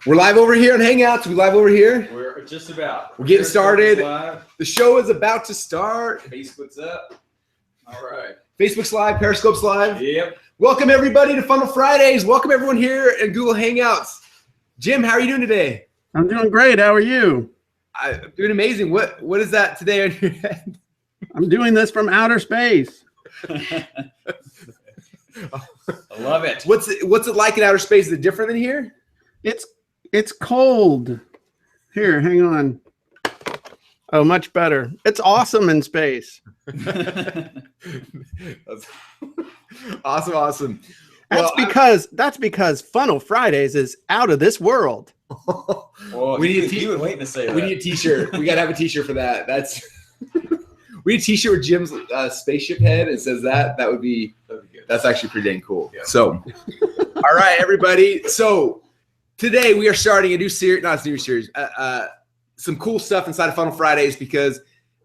We're live over here on Hangouts. We live over here. We're just about. We're getting started. The show is about to start. Facebook's up. All right. Facebook's live. Periscope's live. Yep. Welcome everybody to Funnel Fridays. Welcome everyone here in Google Hangouts. Jim, how are you doing today? I'm doing great. How are you? I'm doing amazing. What is that today on your head? I'm doing this from outer space. I love it. What's it like in outer space? Is it different than here? It's cold. Here, hang on. Oh, much better. It's awesome in space. Awesome. That's because Funnel Fridays is out of this world. Well, we need you were waiting to say that. We need a t-shirt. We gotta have a t-shirt for that. We need a t-shirt with Jim's spaceship head. It says that would be good. That's actually pretty dang cool. Yeah. So, all right, everybody. So today we are starting a new series, not a new series, some cool stuff inside of Funnel Fridays because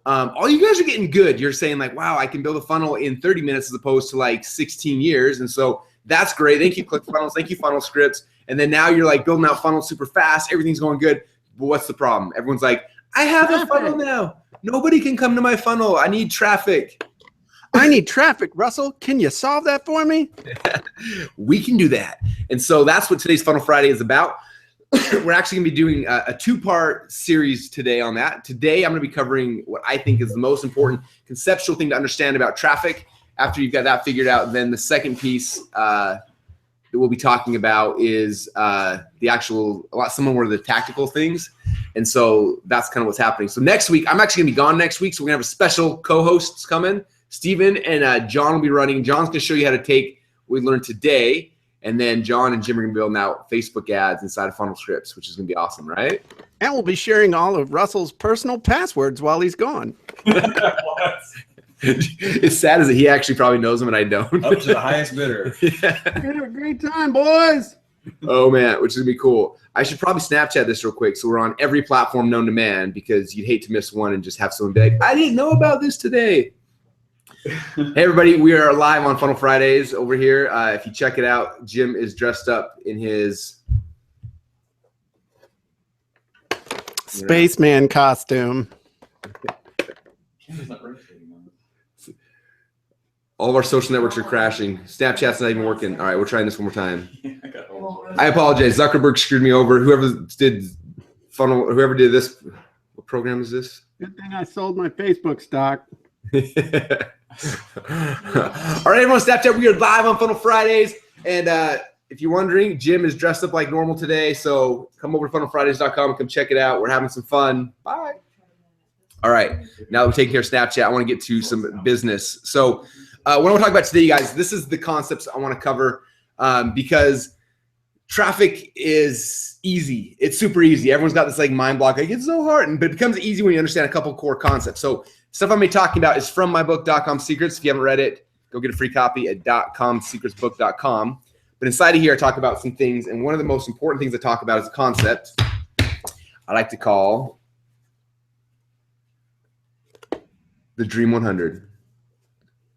all you guys are getting good. You're saying like, wow, I can build a funnel in 30 minutes as opposed to like 16 years. And so that's great. Thank you, ClickFunnels. Thank you, Funnel Scripts. And then now you're like building out funnels super fast. Everything's going good. But what's the problem? Everyone's like, I have a funnel now. Nobody can come to my funnel. I need traffic. I need traffic, Russell. Can you solve that for me? We can do that. And so that's what today's Funnel Friday is about. We're actually going to be doing a two-part series today on that. Today, I'm going to be covering what I think is the most important conceptual thing to understand about traffic. After you've got that figured out, then the second piece that we'll be talking about is some more of the tactical things. And so that's kind of what's happening. So next week, I'm actually going to be gone next week. So we're going to have a special co-hosts coming. Steven and John will be running. John's going to show you how to take what we learned today. And then John and Jim are going to be building out Facebook ads inside of Funnel Scripts, which is going to be awesome, right? And we'll be sharing all of Russell's personal passwords while he's gone. It's sad as that he actually probably knows them and I don't. Up to the highest bidder. Yeah. We're having a great time, boys. Oh, man, which is going to be cool. I should probably Snapchat this real quick. So we're on every platform known to man because you'd hate to miss one and just have someone be like, I didn't know about this today. Hey, everybody, we are live on Funnel Fridays over here. If you check it out, Jim is dressed up in his spaceman costume. All of our social networks are crashing. Snapchat's not even working. All right, we're trying this one more time. I apologize. Zuckerberg screwed me over. Whoever did this, what program is this? Good thing I sold my Facebook stock. All right, everyone, Snapchat, we are live on Funnel Fridays. And if you're wondering, Jim is dressed up like normal today. So come over to funnelfridays.com and come check it out. We're having some fun. Bye. All right, now that we're taking care of Snapchat, I want to get to some business. So what I want to talk about today, you guys, this is the concepts I want to cover because traffic is easy. It's super easy. Everyone's got this like mind block. Like, it's so hard, but it becomes easy when you understand a couple core concepts. So stuff I'm going to be talking about is from my book, .com Secrets. If you haven't read it, go get a free copy at .comsecretsbook.com. But inside of here, I talk about some things. And one of the most important things I talk about is a concept I like to call the Dream 100.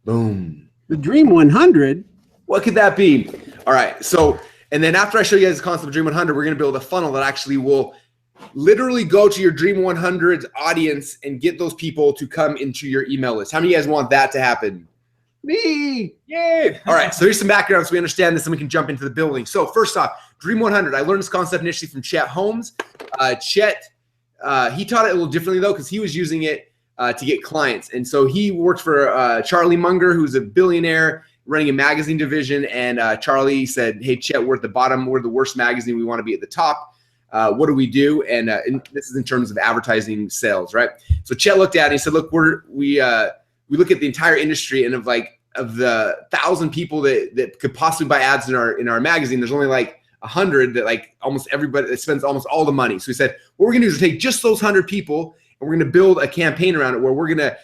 Boom. The Dream 100? What could that be? All right. So, and then after I show you guys the concept of Dream 100, we're going to build a funnel that actually will literally go to your Dream 100 audience and get those people to come into your email list. How many of you guys want that to happen? Me. Yay. All right. So here's some background so we understand this and we can jump into the building. So first off, Dream 100. I learned this concept initially from Chet Holmes. Chet, he taught it a little differently though because he was using it to get clients. And so he worked for Charlie Munger, who's a billionaire running a magazine division. And Charlie said, hey, Chet, we're at the bottom. We're the worst magazine. We want to be at the top. What do we do? And this is in terms of advertising sales, right? So Chet looked at it and he said, look, we look at the entire industry and of the 1,000 people that could possibly buy ads in our magazine, there's only like 100 that like almost everybody that spends almost all the money. So he said, what we're going to do is take just those 100 people and we're going to build a campaign around it where we're going to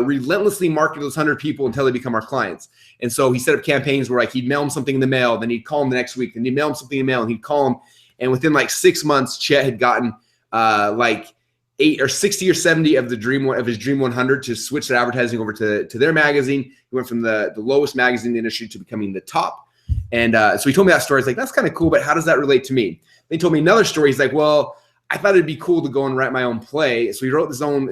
relentlessly market those 100 people until they become our clients. And so he set up campaigns where like he'd mail them something in the mail, then he'd call them the next week, then he'd mail them something in the mail, and he'd call them. And within like 6 months, Chet had gotten like 8 or 60 or 70 of his Dream 100 to switch their advertising over to their magazine. He went from the lowest magazine in the industry to becoming the top. And so he told me that story. I was like, that's kind of cool, but how does that relate to me? They told me another story. He's like, well, I thought it'd be cool to go and write my own play. So he wrote his own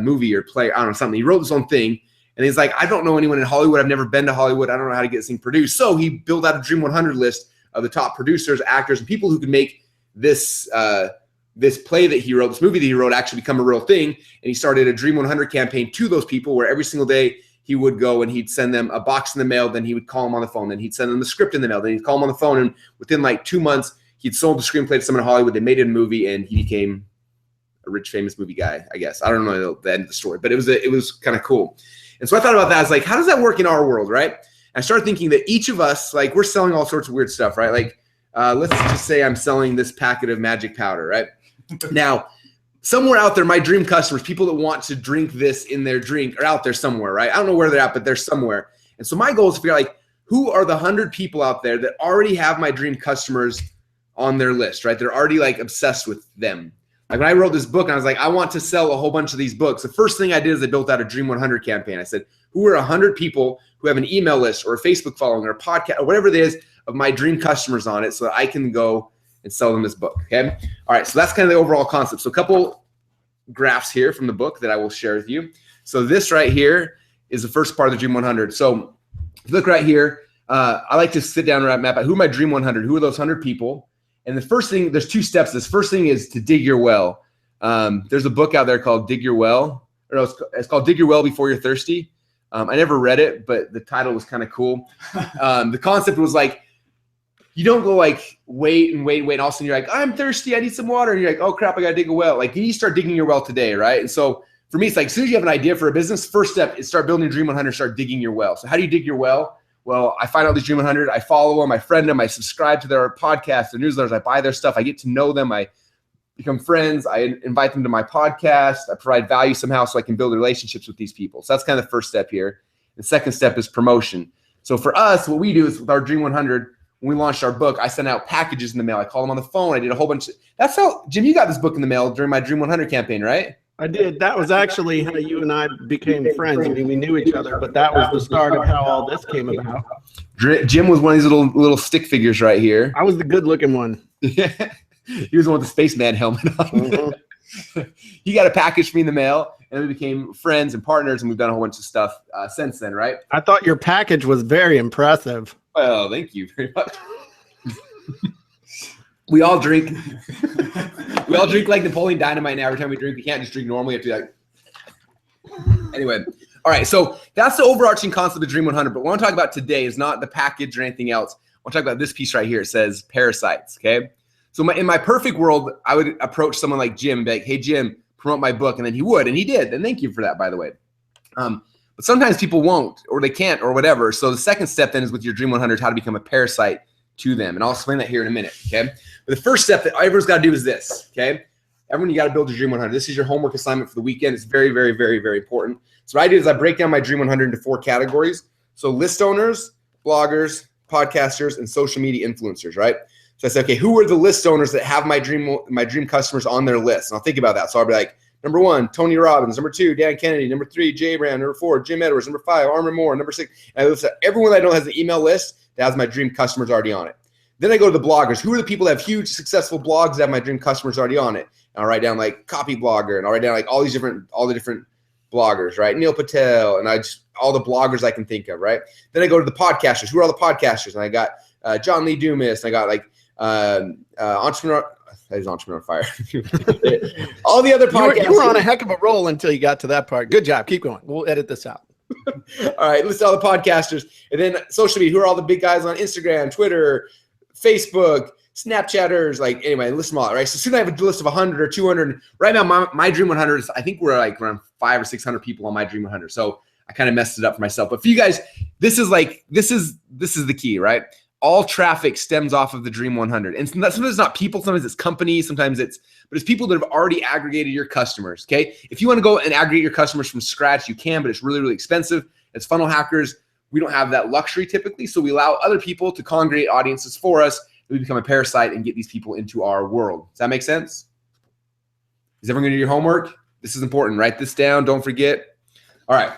movie or play. I don't know, something. He wrote his own thing. And he's like, I don't know anyone in Hollywood. I've never been to Hollywood. I don't know how to get this thing produced. So he built out a Dream 100 list of the top producers, actors, and people who could make this this play that he wrote, this movie that he wrote, actually become a real thing. And he started a Dream 100 campaign to those people where every single day he would go and he'd send them a box in the mail. Then he would call them on the phone. Then he'd send them the script in the mail. Then he'd call them on the phone. And within like 2 months, he'd sold the screenplay to someone in Hollywood. They made it a movie, and he became a rich, famous movie guy, I guess. I don't know the end of the story, but it was kind of cool. And so I thought about that. I was like, how does that work in our world, right? And I started thinking that each of us, like, we're selling all sorts of weird stuff, right? Like, let's just say I'm selling this packet of magic powder, right? Now, somewhere out there, my dream customers, people that want to drink this in their drink, are out there somewhere, right? I don't know where they're at, but they're somewhere. And so my goal is to figure out, like, who are the 100 people out there that already have my dream customers on their list, right? They're already, like, obsessed with them. Like, when I wrote this book, I was like, I want to sell a whole bunch of these books. The first thing I did is I built out a Dream 100 campaign. I said, who are 100 people who have an email list or a Facebook following or a podcast or whatever it is of my dream customers on it, so that I can go and sell them this book, okay? All right, so that's kind of the overall concept. So a couple graphs here from the book that I will share with you. So this right here is the first part of the Dream 100. So if you look right here, I like to sit down and map out who are my Dream 100, who are those 100 people? And the first thing, there's 2 steps. This first thing is to dig your well. There's a book out there called Dig Your Well, or no, it's called Dig Your Well Before You're Thirsty. I never read it, but the title was kind of cool. The concept was like, you don't go like, wait, and all of a sudden you're like, I'm thirsty, I need some water. And you're like, oh crap, I gotta dig a well. Like, you need to start digging your well today, right? And so for me, it's like, as soon as you have an idea for a business, first step is start building a Dream 100, start digging your well. So how do you dig your well? Well, I find out these Dream 100, I follow them, I friend them, I subscribe to their podcasts, their newsletters, I buy their stuff, I get to know them, I become friends, I invite them to my podcast, I provide value somehow so I can build relationships with these people. So that's kind of the first step here. The second step is promotion. So for us, what we do is with our Dream 100, when we launched our book, I sent out packages in the mail. I called them on the phone. I did a whole bunch. That's how, Jim, you got this book in the mail during my Dream 100 campaign, right? I did. That was actually how you and I became friends. I mean, we knew each other, but that was the start of how all this came about. Jim was one of these little stick figures right here. I was the good-looking one. He was the one with the spaceman helmet on. Mm-hmm. He got a package from me in the mail, and we became friends and partners, and we've done a whole bunch of stuff since then, right? I thought your package was very impressive. Well, thank you very much. We all drink. We all drink like Napoleon Dynamite now. Every time we drink, we can't just drink normally. We have to like. Anyway, all right. So that's the overarching concept of Dream 100. But what I want to talk about today is not the package or anything else. I want to talk about this piece right here. It says parasites. Okay. So in my perfect world, I would approach someone like Jim and be like, "Hey, Jim, promote my book," and then he would, and he did. And thank you for that, by the way. But sometimes people won't, or they can't, or whatever. So the second step then is with your Dream 100, how to become a parasite to them. And I'll explain that here in a minute, okay? But the first step that everyone's got to do is this, okay? Everyone, you got to build your Dream 100. This is your homework assignment for the weekend. It's very, very, very, very important. So what I do is I break down my Dream 100 into 4 categories. So list owners, bloggers, podcasters, and social media influencers, right? So I say, okay, who are the list owners that have my dream customers on their list? And I'll think about that. So I'll be like, number 1, Tony Robbins. Number 2, Dan Kennedy. Number 3, Jay Brand. Number 4, Jim Edwards. Number 5, Armin Moore. Number 6, and I list everyone that I know has an email list that has my dream customers already on it. Then I go to the bloggers. Who are the people that have huge, successful blogs that have my dream customers already on it? And I'll write down like Copy Blogger, and I'll write down like all the different bloggers, right? Neil Patel, and all the bloggers I can think of, right? Then I go to the podcasters. Who are all the podcasters? And I got John Lee Dumas, and I got like Entrepreneur. That is Entrepreneur Fire. All the other podcasts. You were on a heck of a roll until you got to that part. Good job. Keep going. We'll edit this out. All right. List all the podcasters. And then social media. Who are all the big guys on Instagram, Twitter, Facebook, Snapchatters? Like, anyway, list them all, right? So soon I have a list of 100 or 200. Right now, my Dream 100 is, I think we're like around 500 or 600 people on my Dream 100. So I kind of messed it up for myself. But for you guys, this is the key, right? All traffic stems off of the Dream 100. And sometimes it's not people, sometimes it's companies, but it's people that have already aggregated your customers, okay? If you want to go and aggregate your customers from scratch, you can, but it's really, really expensive. As funnel hackers, we don't have that luxury typically, so we allow other people to congregate audiences for us. We become a parasite and get these people into our world. Does that make sense? Is everyone going to do your homework? This is important. Write this down. Don't forget. All right.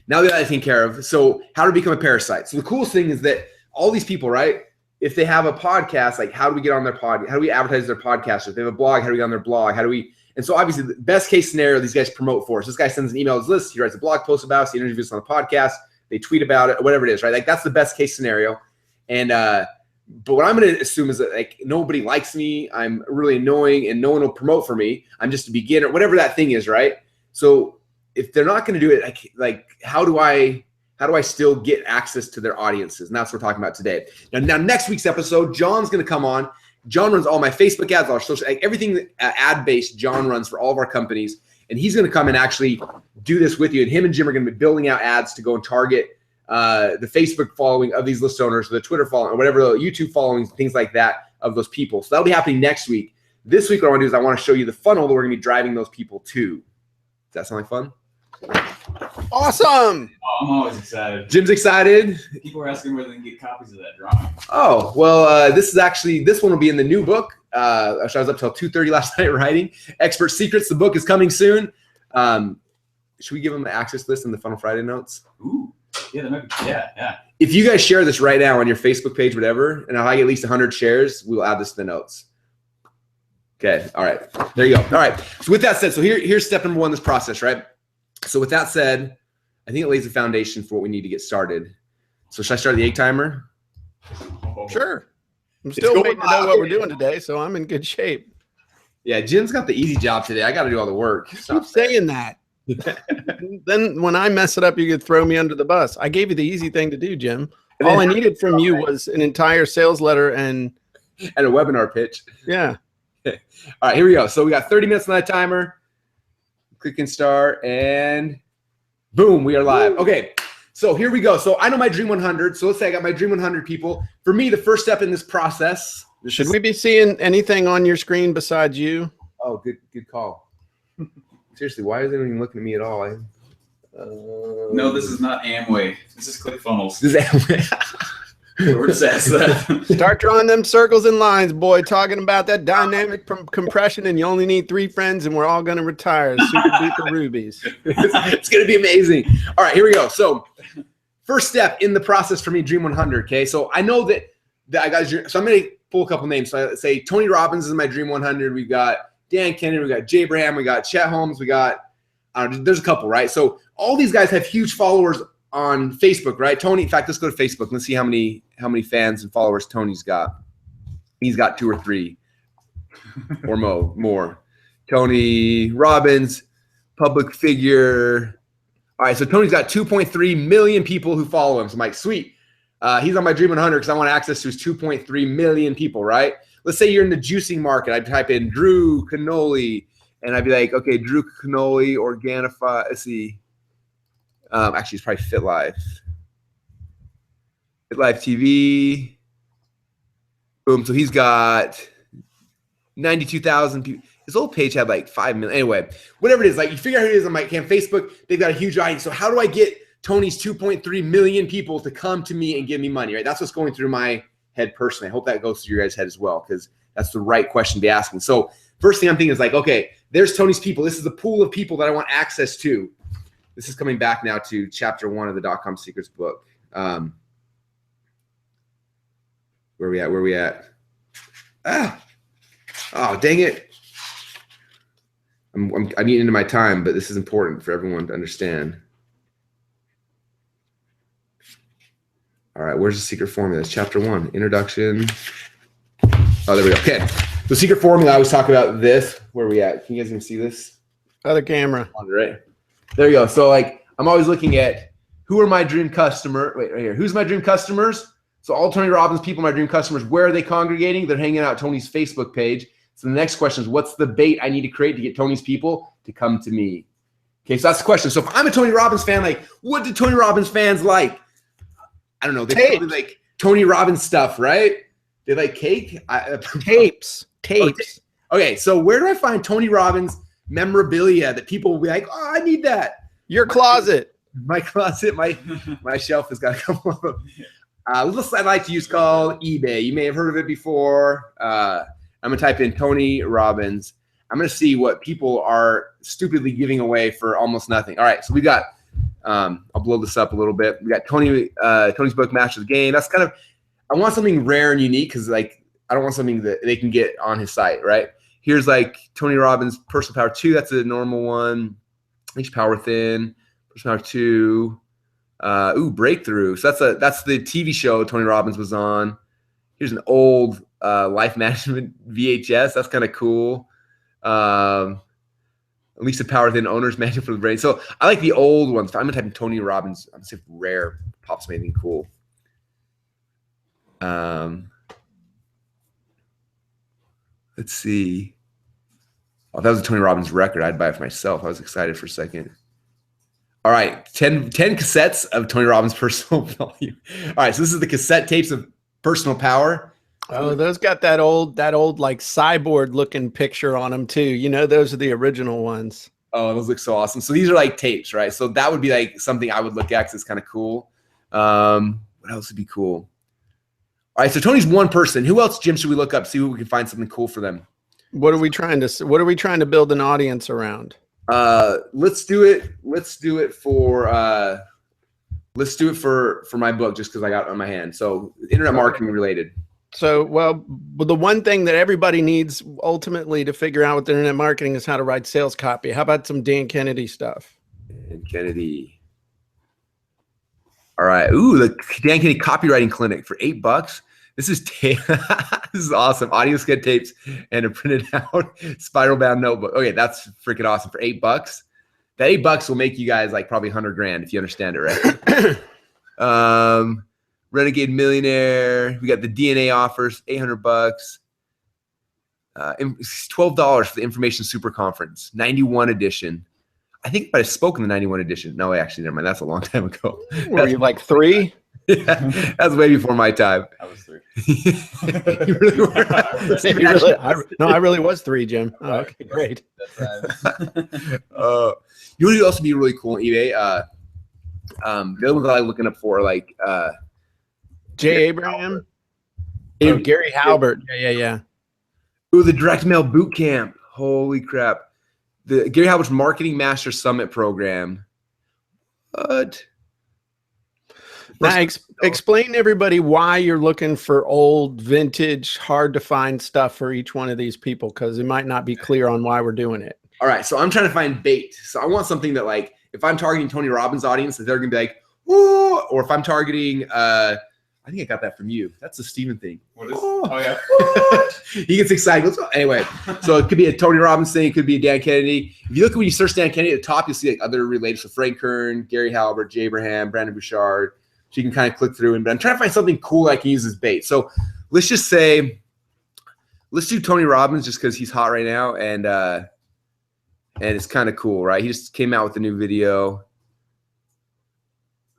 Now that I've taken care of, so how to become a parasite. So the coolest thing is that all these people, right? if they have a podcast, like how do we get on their pod? How do we advertise their podcast? If they have a blog, how do we get on their blog? How do we? And so obviously the best case scenario, these guys promote for us. This guy sends an email list. He writes a blog post about us. He interviews us on the podcast. They tweet about it, whatever it is, right? Like that's the best case scenario. And but what I'm going to assume is that like nobody likes me. I'm really annoying, and no one will promote for me. I'm just a beginner, whatever that thing is, right? So if they're not going to do it, like how do I still get access to their audiences? And that's what we're talking about today. Now next week's episode, John's going to come on. John runs all my Facebook ads, all our social, like everything ad-based. John runs for all of our companies, and he's going to come and actually do this with you. And him and Jim are going to be building out ads to go and target the Facebook following of these list owners, or the Twitter following, or whatever, the YouTube followings, things like that of those people. So that'll be happening next week. This week, what I want to do is I want to show you the funnel that we're going to be driving those people to. Does that sound like fun? Awesome. Oh, I'm always excited. Jim's excited. People are asking where they can get copies of that drawing. Oh, well, this one will be in the new book. I was up till 2:30 last night writing. Expert Secrets. The book is coming soon. Should we give them the access list in the Funnel Friday notes? Ooh, yeah, that might be, yeah. If you guys share this right now on your Facebook page, whatever, and if I get at least 100 shares, we'll add this to the notes. Okay, all right. There you go. All right. So with that said, so here's step number one in this process, right? So with that said, I think it lays the foundation for what we need to get started. So should I start the egg timer? Oh. Sure. I'm still waiting to know what we're doing today, so I'm in good shape. Yeah, Jim's got the easy job today. I got to do all the work. Stop saying that. Then when I mess it up, you could throw me under the bus. I gave you the easy thing to do, Jim. All I needed from you was an entire sales letter and a webinar pitch. Yeah. All right, here we go. So we got 30 minutes on that timer. Click and start, and boom, we are live. Okay, so here we go. So I know my Dream 100. So let's say I got my Dream 100 people. For me, the first step in this process. Should we be seeing anything on your screen besides you? Oh, good call. Seriously, why is anyone even looking at me at all? No, this is not Amway. This is ClickFunnels. This is Amway. We're just asked that. Start drawing them circles and lines, boy. Talking about that dynamic compression, and you only need 3 friends, and we're all going to retire super duper rubies. It's going to be amazing. All right, here we go. So first step in the process for me, Dream 100. Okay, so I know that I got. So I'm going to pull a couple names. So I say Tony Robbins is my Dream 100. We've got Dan Kennedy. We got Jay Abraham. We got Chet Holmes. We got. There's a couple, right? So all these guys have huge followers on Facebook, right? Tony, in fact, let's go to Facebook. Let's see how many fans and followers Tony's got. He's got 2 or 3 or more. Tony Robbins, public figure. All right, so Tony's got 2.3 million people who follow him. So I'm like, sweet. He's on my Dream 100 because I want access to his 2.3 million people, right? Let's say you're in the juicing market. I'd type in Drew Cannoli, and I'd be like, okay, Drew Cannoli, Organifi. Let's see. Actually, it's probably FitLife. FitLife TV. Boom. So he's got 92,000 people. His old page had like 5 million. Anyway, whatever it is, like you figure out who it is on my Facebook. They've got a huge audience. So how do I get Tony's 2.3 million people to come to me and give me money, right? That's what's going through my head personally. I hope that goes through your guys' head as well, because that's the right question to be asking. So first thing I'm thinking is like, okay, there's Tony's people. This is the pool of people that I want access to. This is coming back now to chapter 1 of the .com Secrets book. Where are we at? Oh, dang it. I'm eating into my time, but this is important for everyone to understand. All right, where's the secret formula? It's chapter 1, introduction. Oh, there we go. Okay, the secret formula, I always talk about this. Where are we at? Can you guys even see this? Other camera. Right. There you go. So like, I'm always looking at who are my dream customer. Wait, right here. Who's my dream customers? So all Tony Robbins people, my dream customers, where are they congregating? They're hanging out at Tony's Facebook page. So the next question is, what's the bait I need to create to get Tony's people to come to me? Okay, so that's the question. So if I'm a Tony Robbins fan, like, what do Tony Robbins fans like? I don't know. They probably like Tony Robbins stuff, right? They like cake? Tapes. Okay, so where do I find Tony Robbins memorabilia that people will be like, oh, I need that? Your closet. My closet, my shelf has got a couple of them. Little I like to use called eBay. You may have heard of it before. I'm going to type in Tony Robbins. I'm going to see what people are stupidly giving away for almost nothing. All right, so we got, I'll blow this up a little bit. We got Tony's book, Master the Game. That's kind of, I want something rare and unique because like I don't want something that they can get on his site, right? Here's like Tony Robbins Personal Power 2. That's a normal one. Each Power Within, Personal Power 2. Breakthrough. So that's the TV show Tony Robbins was on. Here's an old life management VHS. That's kind of cool. Lisa Power Within, Owner's Manual for the Brain. So I like the old ones. I'm gonna type in Tony Robbins. I'm gonna see if rare pops me anything cool. Let's see. Oh, that was a Tony Robbins record. I'd buy it for myself. I was excited for a second. All right, 10 cassettes of Tony Robbins' personal volume. All right, so this is the cassette tapes of Personal Power. Oh, those got that old like cyborg looking picture on them too. You know, those are the original ones. Oh, those look so awesome. So these are like tapes, right? So that would be like something I would look at because it's kind of cool. What else would be cool? All right, so Tony's one person. Who else, Jim, should we look up? See if we can find something cool for them. What are we trying to build an audience around? Let's do it for my book just because I got it on my hand. So internet marketing related. So, well, the one thing that everybody needs ultimately to figure out with internet marketing is how to write sales copy. How about some Dan Kennedy stuff? Dan Kennedy. All right. Ooh, the Dan Kennedy copywriting clinic for $8. This is this is awesome. Audio sked tapes and a printed out spiral bound notebook. Okay, that's freaking awesome for $8. That $8 will make you guys like probably 100 grand if you understand it right. Renegade Millionaire. We got the DNA offers, $800. $12 for the Information Super Conference, 91 edition. I think I spoke in the 91 edition. No, actually, never mind. That's a long time ago. Were you like 3? Yeah, that's way before my time. I was 3. You really were? I really was 3, Jim. Oh, okay, great. That's right. You would also be really cool on eBay. The other ones that I'm looking up for, like Jay Abraham, Gary Halbert. Yeah. Ooh, the direct mail boot camp. Holy crap! The Gary Halbert's Marketing Master Summit program. What? Now, explain to everybody why you're looking for old, vintage, hard to find stuff for each one of these people, because it might not be clear on why we're doing it. All right, so I'm trying to find bait. So I want something that, like, if I'm targeting Tony Robbins' audience, that they're gonna be like, "Whoa!" Or if I'm targeting, I think I got that from you. That's the Steven thing. What is? Oh yeah. He gets excited. Let's go. Anyway, so it could be a Tony Robbins thing. It could be a Dan Kennedy. If you look when you search Dan Kennedy at the top, you'll see like other related. So Frank Kern, Gary Halbert, Jay Abraham, Brandon Bouchard. So you can kind of click through. But I'm trying to find something cool I can use as bait. So let's just say, let's do Tony Robbins just because he's hot right now, and it's kind of cool, right? He just came out with a new video.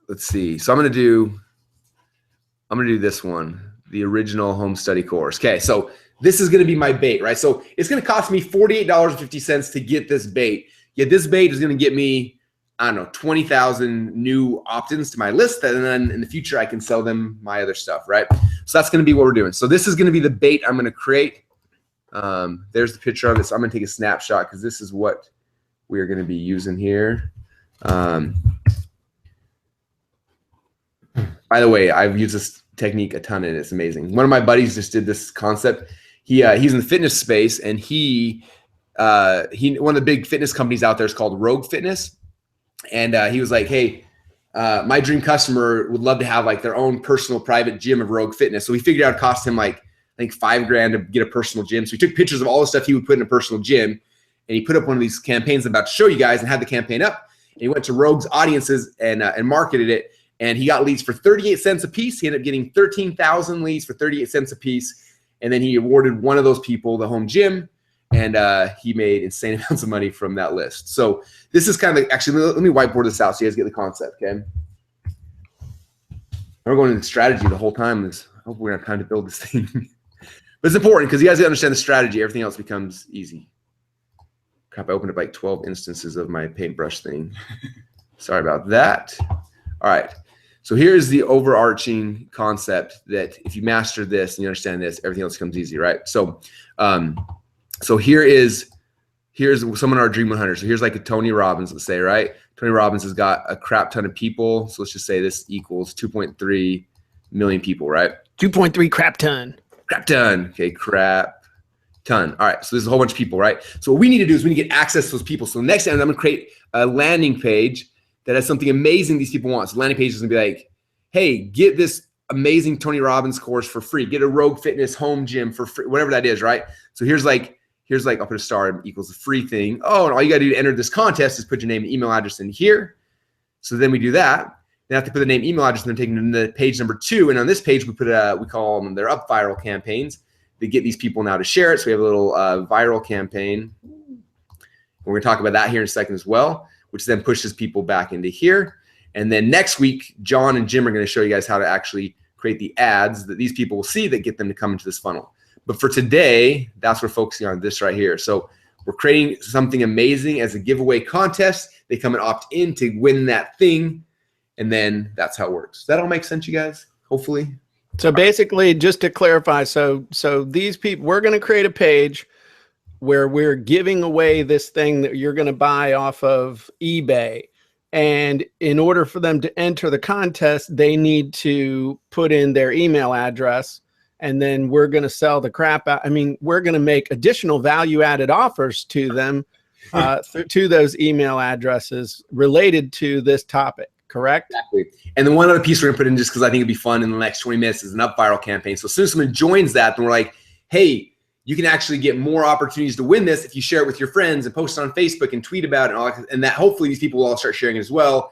Let's see. So I'm gonna do this one, the original home study course. Okay, so this is gonna be my bait, right? So it's gonna cost me $48.50 to get this bait. Yet this bait is gonna get me, I don't know, 20,000 new opt-ins to my list, and then in the future I can sell them my other stuff, right? So that's gonna be what we're doing. So this is gonna be the bait I'm gonna create. There's the picture of it. So I'm gonna take a snapshot because this is what we're gonna be using here. By the way, I've used this technique a ton and it's amazing. One of my buddies just did this concept. He's in the fitness space, and he one of the big fitness companies out there is called Rogue Fitness. And he was like, hey, my dream customer would love to have like their own personal private gym of Rogue Fitness. So we figured out it cost him like, I think $5,000 to get a personal gym. So we took pictures of all the stuff he would put in a personal gym, and he put up one of these campaigns I'm about to show you guys, and had the campaign up. And he went to Rogue's audiences and marketed it. And he got leads for 38 cents a piece. He ended up getting 13,000 leads for 38 cents a piece. And then he awarded one of those people the home gym, and he made insane amounts of money from that list. So this is kind of like, actually, let me whiteboard this out so you guys get the concept, okay? We're going into strategy the whole time. I hope we're gonna have time to build this thing. But it's important because you guys understand the strategy. Everything else becomes easy. Crap, I opened up like 12 instances of my paintbrush thing. Sorry about that. All right. So here's the overarching concept that if you master this and you understand this, everything else comes easy, right? So, here's someone our Dream 100. So here's like a Tony Robbins, let's say, right? Tony Robbins has got a crap ton of people. So let's just say this equals 2.3 million people, right? 2.3 crap ton. Crap ton. Okay, crap ton. All right, so there's a whole bunch of people, right? So what we need to do is we need to get access to those people. So next time I'm gonna create a landing page that has something amazing these people want. So landing page is gonna be like, hey, get this amazing Tony Robbins course for free. Get a Rogue Fitness home gym for free, whatever that is, right? So here's like, I'll put a star equals the free thing. Oh, and all you gotta do to enter this contest is put your name and email address in here. So then we do that. Then I have to put the name, email address, and then take them to page number 2. And on this page, we call them their up viral campaigns. They get these people now to share it. So we have a little viral campaign. And we're gonna talk about that here in a second as well, which then pushes people back into here. And then next week, John and Jim are gonna show you guys how to actually create the ads that these people will see that get them to come into this funnel. But for today, that's what we're focusing on, this right here. So we're creating something amazing as a giveaway contest. They come and opt in to win that thing. And then that's how it works. Does that all make sense, you guys? Hopefully. So basically, just to clarify, so these people, we're going to create a page where we're giving away this thing that you're going to buy off of eBay. And in order for them to enter the contest, they need to put in their email address. And then we're going to sell the crap out. I mean, we're going to make additional value-added offers to them to those email addresses related to this topic. Correct? Exactly. And then one other piece we're gonna put in, just because I think it'd be fun in the next 20 minutes, is an up viral campaign. So as soon as someone joins that, then we're like, hey, you can actually get more opportunities to win this if you share it with your friends and post it on Facebook and tweet about it, and all that. And that hopefully these people will all start sharing it as well,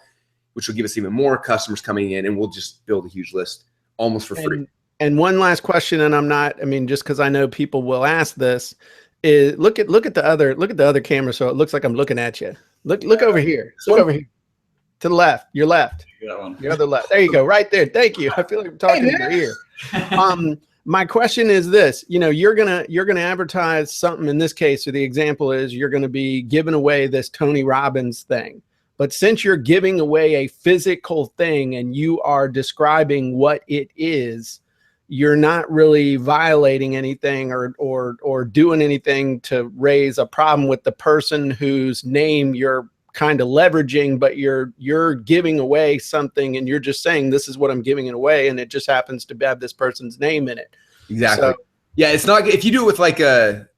which will give us even more customers coming in, and we'll just build a huge list almost for free. And one last question, and just because I know people will ask this, is look at the other camera, so it looks like I'm looking at you. Look over here. Look over here. To the left, your left, your other left. There you go, right there. Thank you. I feel like I'm talking in your ear. My question is this: you're gonna advertise something. In this case, or the example is you're gonna be giving away this Tony Robbins thing. But since you're giving away a physical thing and you are describing what it is, you're not really violating anything or doing anything to raise a problem with the person whose name you're kind of leveraging, but you're giving away something and you're just saying, this is what I'm giving it away, and it just happens to have this person's name in it. Exactly. So, yeah, it's not, if you do it with like an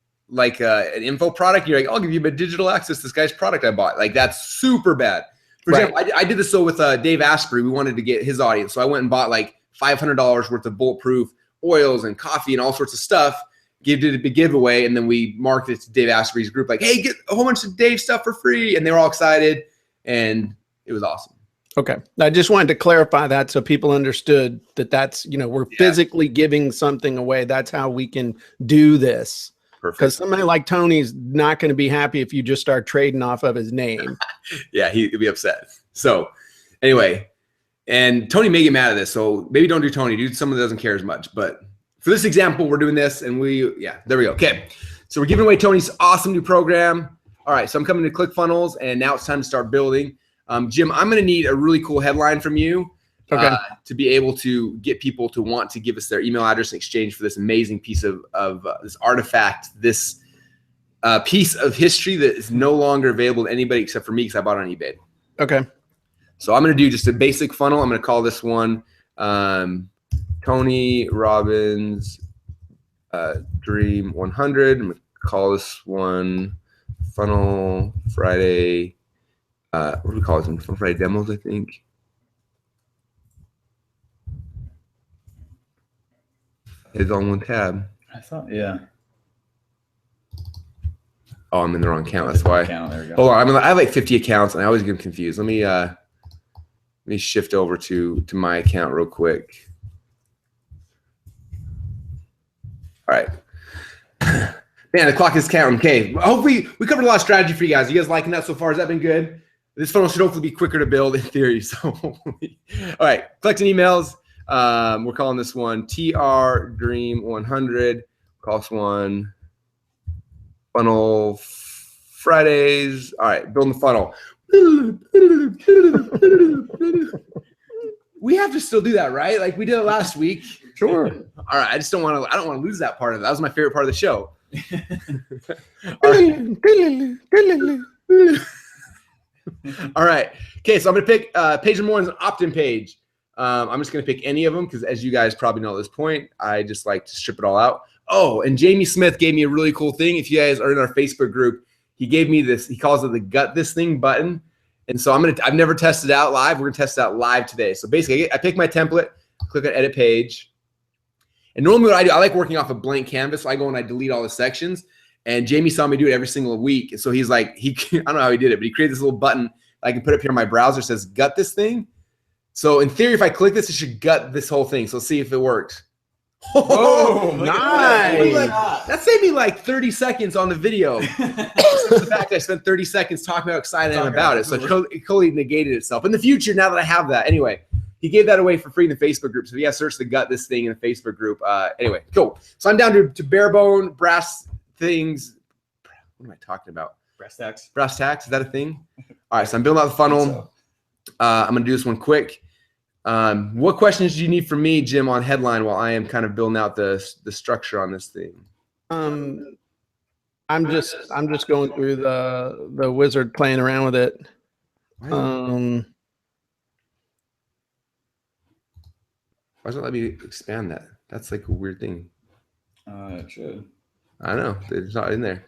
info product, you're like, I'll give you digital access to this guy's product I bought. Like, that's super bad. For example, I did this with Dave Asprey. We wanted to get his audience, so I went and bought like $500 worth of bulletproof oils and coffee and all sorts of stuff. Did a big giveaway, and then we marketed it to Dave Asprey's group, like, hey, get a whole bunch of Dave stuff for free. And they were all excited, and it was awesome. Okay. I just wanted to clarify that so people understood that that's, we're physically giving something away. That's how we can do this. Perfect. Because somebody like Tony's not going to be happy if you just start trading off of his name. Yeah, he'd be upset. So anyway, and Tony may get mad at this, so maybe don't do Tony. Do someone that doesn't care as much, but for this example, we're doing this, and there we go. Okay, so we're giving away Tony's awesome new program. All right, so I'm coming to ClickFunnels, and now it's time to start building. Jim, I'm going to need a really cool headline from you to be able to get people to want to give us their email address in exchange for this amazing piece of this artifact, this piece of history that is no longer available to anybody except for me because I bought it on eBay. Okay. So I'm going to do just a basic funnel. I'm going to call this one Tony Robbins Dream 100. I'm going to call this one Funnel Friday. What do we call this one? Funnel Friday Demos, I think. It's on one tab. I thought, yeah. Oh, I'm in the wrong account. That's why. Account, there we go. Hold on. I have like 50 accounts, and I always get confused. Let me shift over to my account real quick. All right. Man, the clock is counting. Okay. Hopefully, we covered a lot of strategy for you guys. You guys liking that so far? Has that been good? This funnel should hopefully be quicker to build in theory. So, all right. Collecting emails. We're calling this one TR Dream 100. Call this one Funnel Fridays. All right. Building the funnel. We have to still do that, right? Like we did it last week. Sure. All right. I don't want to lose that part of it. That was my favorite part of the show. All right. Okay. So I'm going to pick page number 1 is an opt-in page. I'm just going to pick any of them because, as you guys probably know at this point, I just like to strip it all out. Oh, and Jamie Smith gave me a really cool thing. If you guys are in our Facebook group, he gave me this. He calls it the gut this thing button. And so I've never tested it out live. We're going to test it out live today. So basically, I pick my template, click on edit page. And normally what I do, I like working off a blank canvas. So I go and I delete all the sections. And Jamie saw me do it every single week. And so he's like, I don't know how he did it, but he created this little button I can put up here in my browser. It says gut this thing. So in theory, if I click this, it should gut this whole thing. So let's see if it works. Oh, nice. That saved me like 30 seconds on the video. The fact I spent 30 seconds talking about how excited I am about it. So it totally negated itself. In the future, now that I have that. Anyway, he gave that away for free in the Facebook group. So yeah, search the gut this thing in the Facebook group. Anyway, cool. So I'm down to bare bone, brass things. What am I talking about? Brass tacks. Brass tacks, is that a thing? All right, so I'm building out the funnel. I'm going to do this one quick. What questions do you need from me, Jim, on headline while I am kind of building out the structure on this thing? I'm just going through the wizard, playing around with it. Why doesn't it let me expand that? That's like a weird thing. It should. I don't know. It's not in there.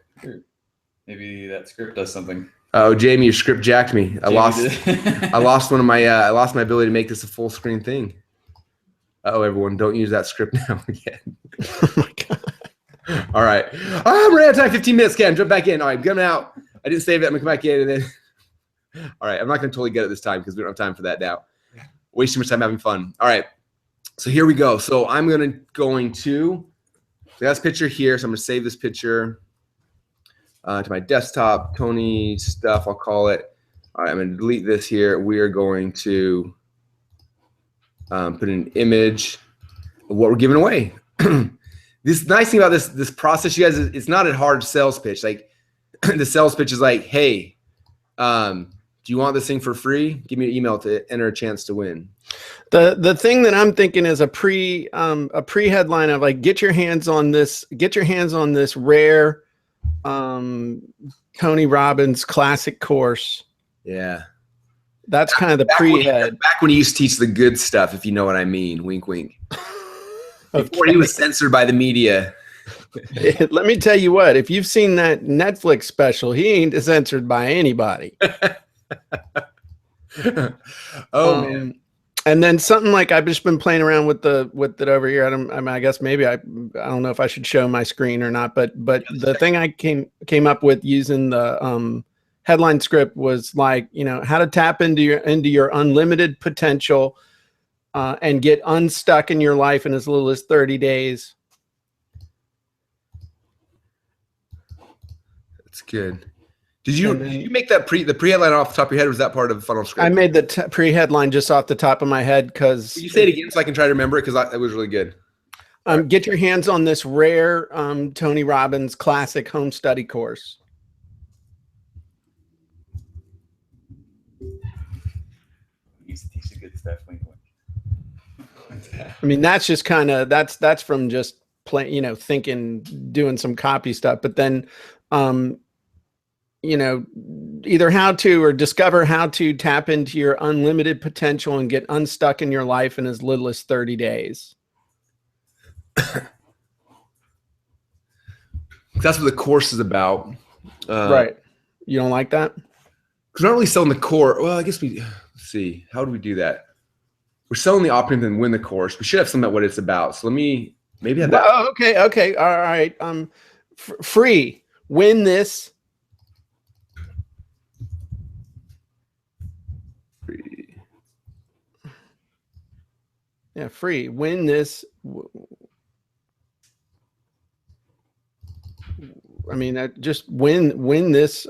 Maybe that script does something. Oh, Jamie, your script jacked me. I lost one of my I lost my ability to make this a full screen thing. Uh-oh, everyone, don't use that script now again. Oh my God. All right. I'm running out of time, 15 minutes. Okay, I'm jump back in. All right, I'm coming out. I didn't save it. I'm gonna come back in and then all right, I'm not gonna totally get it this time because we don't have time for that now. Waste too much time having fun. All right. So here we go. So I'm going to that's picture here. So I'm gonna save this picture. To my desktop, Tony stuff, I'll call it. All right, I'm going to delete this here. We are going to put an image of what we're giving away. This nice thing about this process, you guys, it's not a hard sales pitch. Like the sales pitch is like, hey, do you want this thing for free? Give me an email to enter a chance to win. The thing that I'm thinking is a pre headline of like, get your hands on this rare Tony Robbins classic course. Yeah. That's kind of the pre-head. Back when he used to teach the good stuff, if you know what I mean. Wink, wink. Before he was censored by the media. Let me tell you what, if you've seen that Netflix special, he ain't censored by anybody. Man. And then something like I've just been playing around with it over here. I guess maybe I don't know if I should show my screen or not, but the thing I came up with using the headline script was like, how to tap into your unlimited potential and get unstuck in your life in as little as 30 days. That's good. Did you make that the pre-headline off the top of your head, or was that part of the funnel script? I made the pre-headline just off the top of my head because... Can you say it again so I can try to remember it? Because it was really good. Get your hands on this rare Tony Robbins classic home study course. He's teaching good stuff. I mean, that's just kind of that's from just playing, thinking, doing some copy stuff, but then either how to or discover how to tap into your unlimited potential and get unstuck in your life in as little as 30 days. That's what the course is about. Right. You don't like that? Because we're not really selling the core. Well, I guess let's see. How do we do that? We're selling the opportunity and win the course. We should have something about what it's about. So let me maybe have that. Oh, okay. All right. Free. Win this. Yeah, free. Win this. I mean, just win this.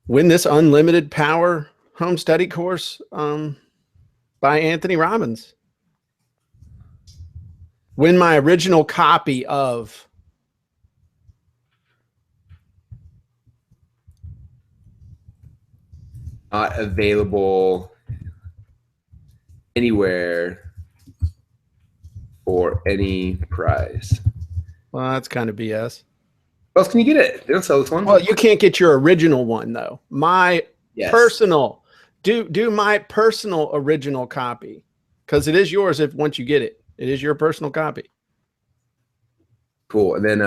Win this unlimited power home study course by Anthony Robbins. Win my original copy of. Not available anywhere for any price. Well, that's kind of BS. Where else can you get it? They don't sell this one. Well, you can't get your original one though. My personal do my personal original copy, because it is yours if once you get it. It is your personal copy. Cool. And then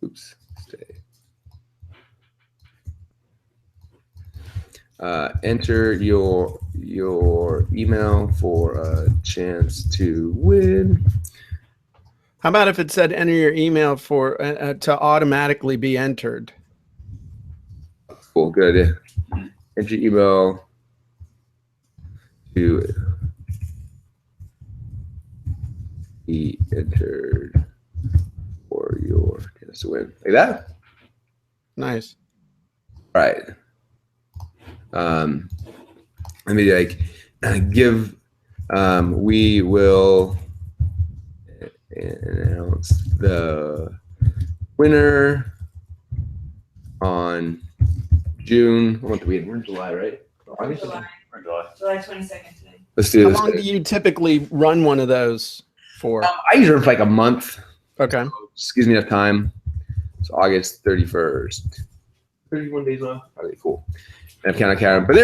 oops, stay. Enter your email for a chance to win. How about if it said enter your email for to automatically be entered? Cool, good. Enter your email to be entered for your chance to win. Like that? Nice. All right. Let me like give. We will announce the winner on June. What month are we in? We're in July, right? Or July. July 22nd today. Let's do How this. long do you typically run one of those for? I usually run for like a month. Okay. So just gives me enough time. So August 31st. 31 days left. Okay, cool. And I've counted Karen. But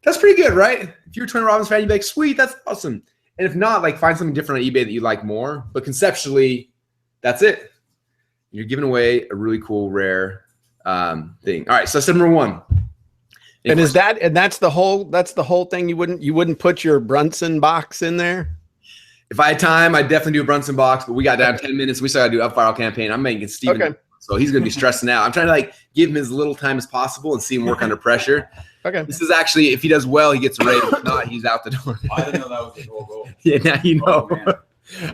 that's pretty good, right? If you're a Tony Robbins fan, you'd be like, sweet, that's awesome. And if not, like find something different on eBay that you like more. But conceptually, that's it. You're giving away a really cool, rare thing. All right, so that's number one. And that's the whole thing. You wouldn't put your Brunson box in there? If I had time, I'd definitely do a Brunson box, but we got down 10 minutes. We still got to do up viral campaign. I'm making Steven. Okay. So he's going to be stressing out. I'm trying to like give him as little time as possible and see him work under pressure. Okay. This is actually, if he does well, he gets a raise. If not, he's out the door. I didn't know that was the whole goal. Yeah, now you know. Oh,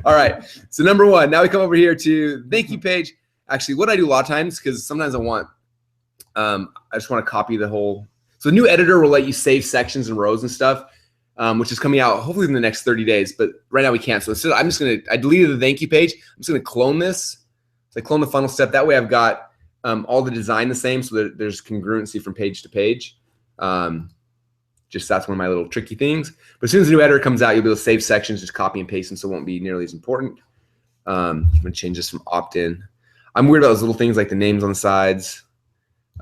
All right. So number one, now we come over here to thank you page. Actually, what I do a lot of times, because sometimes I just want to copy the whole. So the new editor will let you save sections and rows and stuff, which is coming out hopefully in the next 30 days. But right now we can't. So instead, I deleted the thank you page. I'm just going to clone this. So I clone the funnel step. That way I've got all the design the same so that there's congruency from page to page. Just that's one of my little tricky things. But as soon as the new editor comes out, you'll be able to save sections, just copy and paste them, so it won't be nearly as important. I'm going to change this from opt-in. I'm weird about those little things like the names on the sides.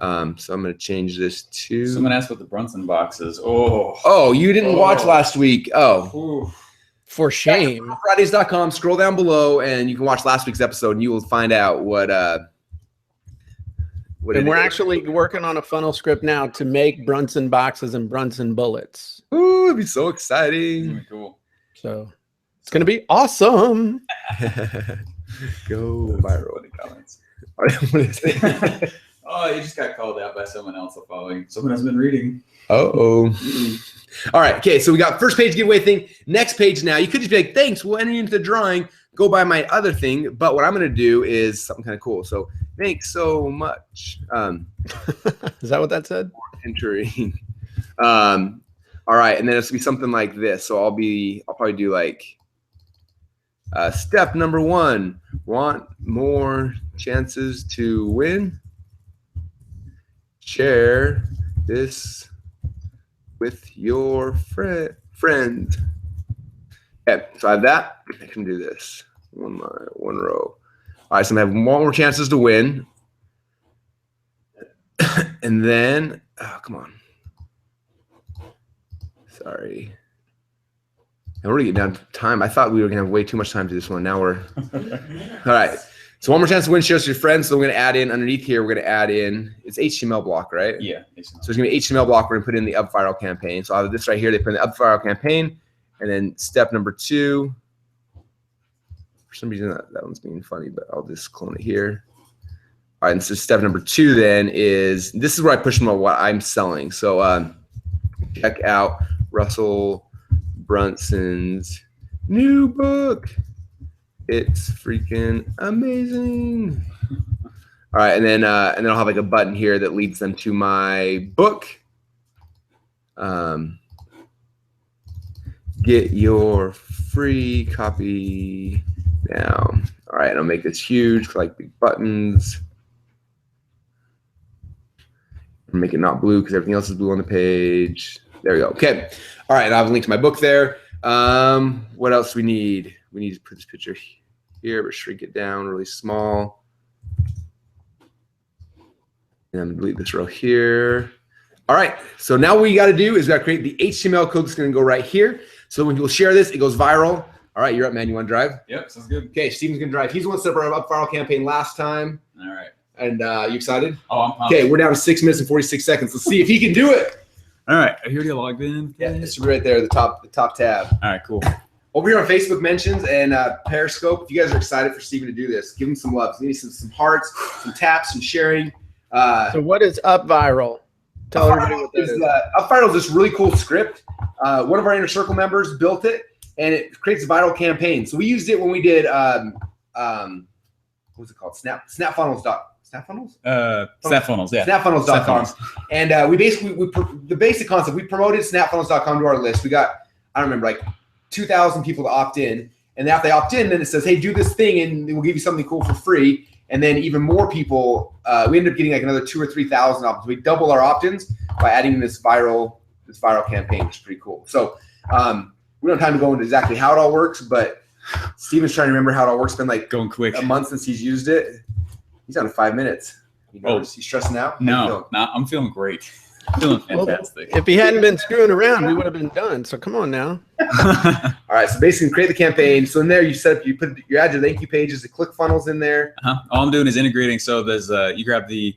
So I'm going to change this to. Someone asked what the Brunson box is. Oh. Oh, you didn't watch last week. Oh. Ooh. For shame. Fridays.com. Scroll down below, and you can watch last week's episode, and you will find out what. And we're actually working on a funnel script now to make Brunson boxes and Brunson bullets. Ooh, it'd be so It's exciting. gonna be cool. So it's going to be awesome. Go viral. In the comments. What is it? Oh, you just got called out by someone else following. Someone has been reading. Uh-oh. All right. Okay. So we got first page giveaway thing. Next page now. You could just be like, thanks. We'll enter you into the drawing. Go buy my other thing. But what I'm going to do is something kind of cool. So thanks so much. Is that what that said? Entering. All right. And then it's going to be something like this. So I'll probably do like step number 1. Want more chances to win? Share this with your friend. Okay, so I have that. I can do this. One row. All right, so I have more chances to win. And then, oh, come on. Sorry. And we're getting down to time. I thought we were gonna have way too much time to this one. Now we're all right. So one more chance to win, share with your friends. So we're gonna add in underneath here. We're gonna add in it's HTML block, right? Yeah. So it's gonna be HTML block. We're gonna put in the up viral campaign. So I have this right here. They put in the up viral campaign, and then step number 2. For some reason that one's being funny, but I'll just clone it here. All right, and so step number 2 then is this is where I push them on what I'm selling. So check out Russell Brunson's new book. It's freaking amazing. All right, and then I'll have like a button here that leads them to my book. Get your free copy now. All right, and I'll make this huge, like big buttons. Make it not blue because everything else is blue on the page. There we go. Okay. All right, and I have a link to my book there. What else do we need? We need to put this picture here, but shrink it down really small. And I'm gonna delete this row here. All right. So now what you got to do is we got to create the HTML code that's going to go right here. So when people share this, it goes viral. All right, you're up, man. You want to drive? Yep, sounds good. Okay, Steven's going to drive. He's the one that set up our up viral campaign last time. All right. And you excited? Oh, I'm pumped. Okay, we're down to 6 minutes and 46 seconds. Let's see if he can do it. All right. Are you already logged in? Yeah, it should be right there, the top tab. All right, cool. Over here on Facebook mentions and Periscope, if you guys are excited for Steven to do this, give him some love. We need some hearts, some taps, some sharing. So what is up viral? Tell everybody what that is. Up viral is this really cool script. One of our Inner Circle members built it, and it creates a viral campaign. So we used it when we did what was it called? Snapfunnels. Snapfunnels? Snapfunnels, yeah. Snapfunnels.com. And we basically the basic concept, we promoted snapfunnels.com to our list. We got, I don't remember, like 2,000 people to opt in. And after they opt in, then it says, hey, do this thing and we'll give you something cool for free. And then even more people, we ended up getting like another 2,000 or 3,000 opt-ins. We doubled our opt-ins by adding this viral campaign, which is pretty cool. So we don't have time to go into exactly how it all works, but Steven's trying to remember how it all works. It's been like going quick. A month since he's used it. He's on 5 minutes. You know, he's stressing out? No, I'm feeling great. I'm feeling fantastic. Well, if he hadn't been screwing around, we would have been done. So come on now. All right. So basically, create the campaign. So in there, you add your thank you pages, the ClickFunnels in there. All I'm doing is integrating. So there's you grab the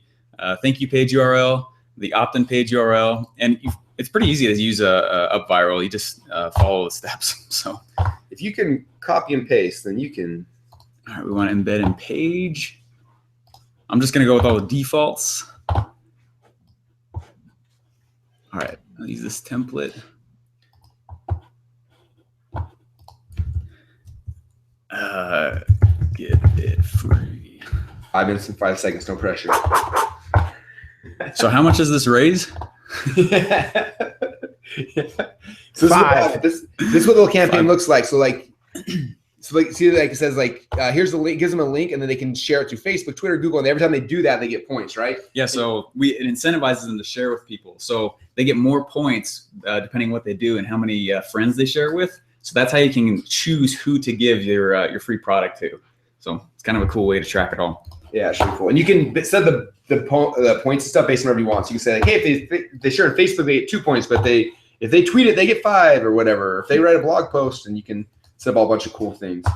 thank you page URL, the opt-in page URL, and it's pretty easy to use up viral. You just follow the steps. So if you can copy and paste, then you can. All right. We want to embed in page. I'm just gonna go with all the defaults. All right, I'll use this template. Get it free. 5 minutes and 5 seconds, no pressure. So how much does this raise? Yeah. So this is what the campaign looks like. So like see, like it says like here's the link, gives them a link, and then they can share it to Facebook, Twitter, Google, and every time they do that, they get points, right? Yeah. So it incentivizes them to share with people, so they get more points depending on what they do and how many friends they share with. So that's how you can choose who to give your free product to. So it's kind of a cool way to track it all. Yeah, it's really cool, and you can set the points and stuff based on whatever you want. So you can say like, hey, if they share on Facebook, they get 2 points, but if they tweet it, they get 5 or whatever. If they write a blog post, and you can set up all a bunch of cool things.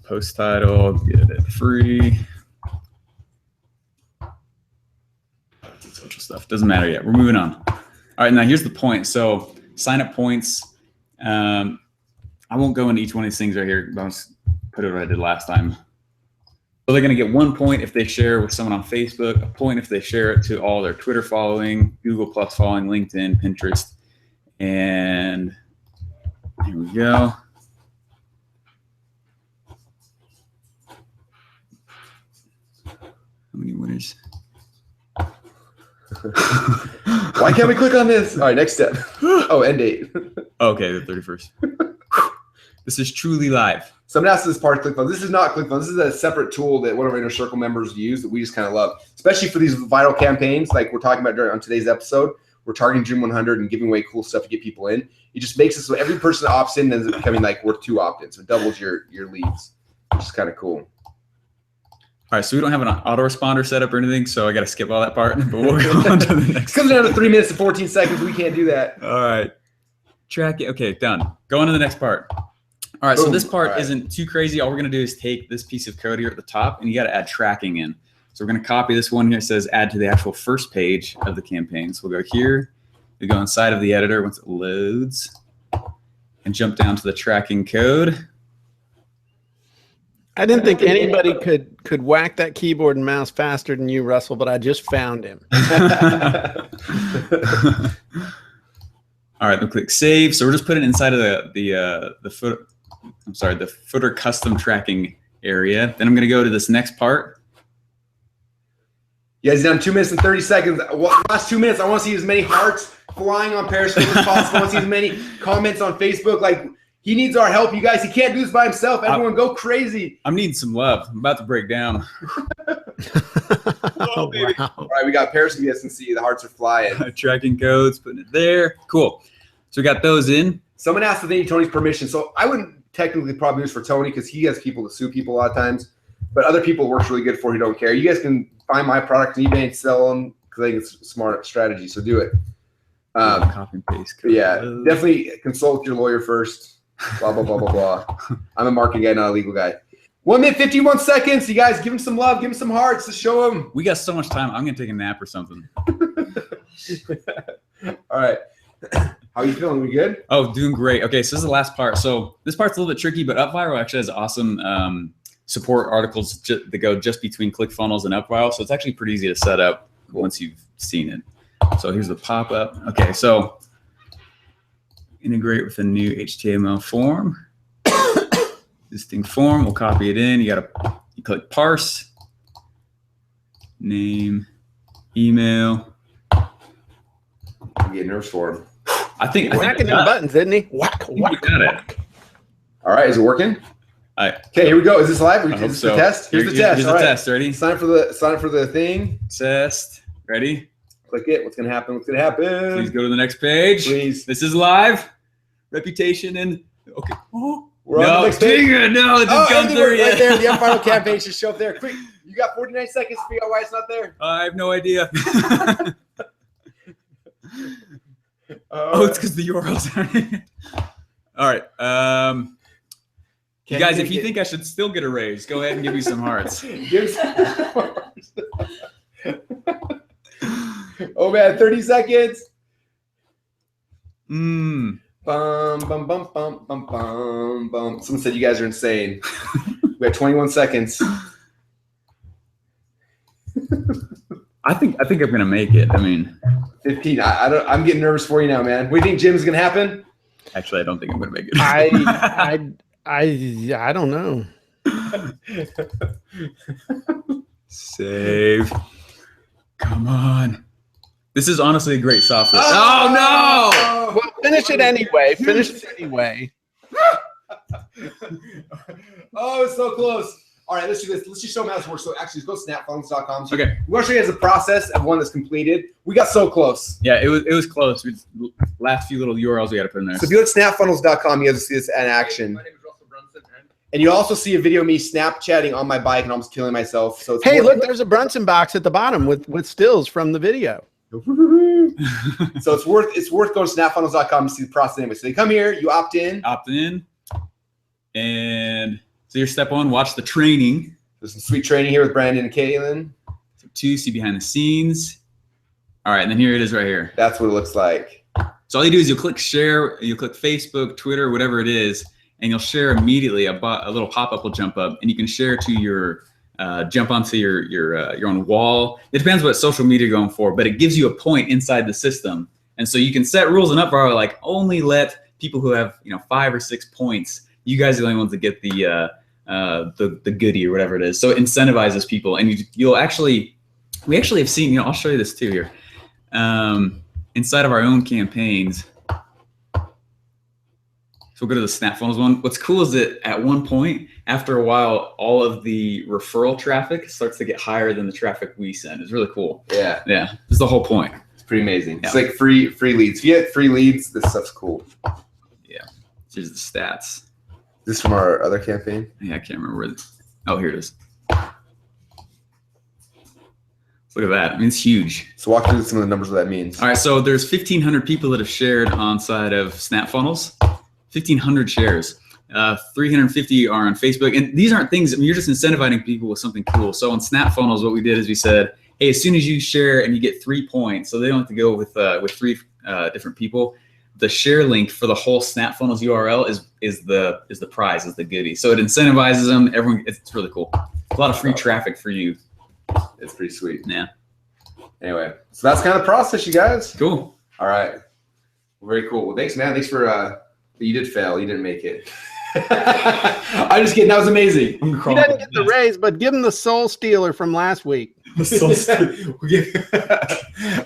Post title, get it free. Social stuff doesn't matter yet. We're moving on. All right, now here's the point. So sign up points. I won't go into each one of these things right here. I'll just put it what I did last time. So they're going to get 1 point if they share with someone on Facebook, a point if they share it to all their Twitter following, Google Plus following, LinkedIn, Pinterest, and here we go. How many winners? Why can't we click on this? All right, next step. Oh, end date. Okay, the 31st. This is truly live. Someone asked this part of ClickFunnels. This is not ClickFunnels. This is a separate tool that one of our Inner Circle members use that we just kind of love, especially for these viral campaigns like we're talking about on today's episode. We're targeting Dream 100 and giving away cool stuff to get people in. It just makes it so every person that opts in ends up becoming like worth 2 opt-ins. So it doubles your leads, which is kind of cool. All right, so we don't have an autoresponder set up or anything, so I got to skip all that part. But we'll go on to the next. Comes down to 3 minutes and 14 seconds. We can't do that. All right, track it. Okay, done. Go on to the next part. All right, so this part isn't too crazy. All we're going to do is take this piece of code here at the top, and you got to add tracking in. So we're going to copy this one here. It says add to the actual first page of the campaign. So we'll go here. We go inside of the editor once it loads and jump down to the tracking code. I didn't think anybody could whack that keyboard and mouse faster than you, Russell, but I just found him. All right, we'll click save. So we're just putting it inside of the footer custom tracking area. Then I'm going to go to this next part. You guys done 2 minutes and 30 seconds. Last 2 minutes, I want to see as many hearts flying on Periscope as possible. I want to see as many comments on Facebook. Like, he needs our help, you guys. He can't do this by himself. Everyone go crazy. I'm needing some love. I'm about to break down. Oh, wow. All right, we got Periscope. You guys can see the hearts are flying. Tracking codes, putting it there. Cool. So we got those in. Someone asked if they need Tony's permission. So I wouldn't technically probably use for Tony because he has people to sue people a lot of times. But other people it works really good for who don't care. You guys can find my product on eBay and sell them because I think it's a smart strategy. So do it. Copy and paste. Yeah, definitely consult with your lawyer first. Blah, blah, blah, blah, blah. I'm a marketing guy, not a legal guy. 1 minute, 51 seconds. You guys give him some love. Give him some hearts to show him. We got so much time. I'm going to take a nap or something. All right. How you feeling? We good? Oh, doing great. Okay, so this is the last part. So this part's a little bit tricky, but UpViral actually has awesome support articles that go just between ClickFunnels and UpViral. So it's actually pretty easy to set up once you've seen it. So here's the pop-up. Okay, so integrate with a new HTML form. Existing form, we'll copy it in. You click parse, name, email. I'm getting nervous for him. I think Whacking them buttons, didn't he? Whack, you whack, got it. whack. All right, is it working? Okay, Okay, here we go. Is this live? I hope Is this so. the test? Here's the test. Here's All the right. test. Ready? Sign up for the thing. Test. Ready? Click it. What's gonna happen? What's gonna happen? Please go to the next page. Please. This is live. Reputation and okay. Oh, We're on no, the next page. dang it, no, it didn't come Andy, through right yet. there. The UpViral campaign should show up there. Quick, you got 49 seconds to figure out why it's not there. I have no idea. It's because the URLs aren't in it. All right. You guys, if you think I should still get a raise, go ahead and give me some hearts. Oh man, 30 seconds. Mm. Bum bum bum bum bum bum bum. Someone said you guys are insane. We have 21 seconds. I think I'm gonna make it. I mean, 15. I'm getting nervous for you now, man. What do you think, Jim's gonna happen? actually, I don't think I'm gonna make it. I don't know. Save. Come on. This is honestly a great software. Oh, Well, finish it anyway. Finish it anyway. Oh, it's so close. All right, let's do this. Let's just show them how this works. So actually, let's go to snapfunnels.com. So Okay. we want to show you guys the process of one that's completed. We got so close. Yeah, it was close. Last few little URLs we got to put in there. So if you go to snapfunnels.com, you guys will see this in action. My name is Brunson. And you also see a video of me Snapchatting on my bike and almost killing myself. So it's Hey, look, there's a Brunson box at the bottom with stills from the video. So it's worth going to snapfunnels.com to see the process anyway. So they come here, you opt in. Opt in. And so here's step 1, watch the training. There's some sweet training here with Brandon and Caitlin. Step 2, see behind the scenes. All right, and then here it is right here. That's what it looks like. So all you do is you'll click share, you'll click Facebook, Twitter, whatever it is, and you'll share immediately. A little pop-up will jump up, and you can share to your jump onto your own wall. It depends what social media you're going for, but it gives you a point inside the system, and so you can set rules in UpViral like only let people who have 5 or 6 points. You guys are the only ones that get the goodie or whatever it is. So it incentivizes people, and we actually have seen. I'll show you this too here. Inside of our own campaigns. So we'll go to the SnapFunnels one. What's cool is that at one point, after a while, all of the referral traffic starts to get higher than the traffic we send. It's really cool. Yeah. Yeah, that's the whole point. It's pretty amazing. Yeah. It's like free leads. If you get free leads, this stuff's cool. Yeah. Here's the stats. This from our other campaign. Yeah, I can't remember where. Oh, here it is. Look at that. I mean, it's huge. So walk through some of the numbers, what that means. All right, so there's 1,500 people that have shared on side of SnapFunnels. 1,500 shares. 350 are on Facebook. And these aren't things, you're just incentivizing people with something cool. So on SnapFunnels, what we did is we said, hey, as soon as you share and you get 3 points, so they don't have to go with 3 different people, the share link for the whole SnapFunnels URL is the prize, is the goodie. So it incentivizes them. Everyone, it's really cool. A lot of free traffic for you. It's pretty sweet. Yeah. Anyway, so that's kind of the process, you guys. Cool. All right. Well, very cool. Well, thanks, man. Thanks for you did fail. You didn't make it. I'm just kidding. That was amazing. He doesn't get the raise, but give him the soul stealer from last week.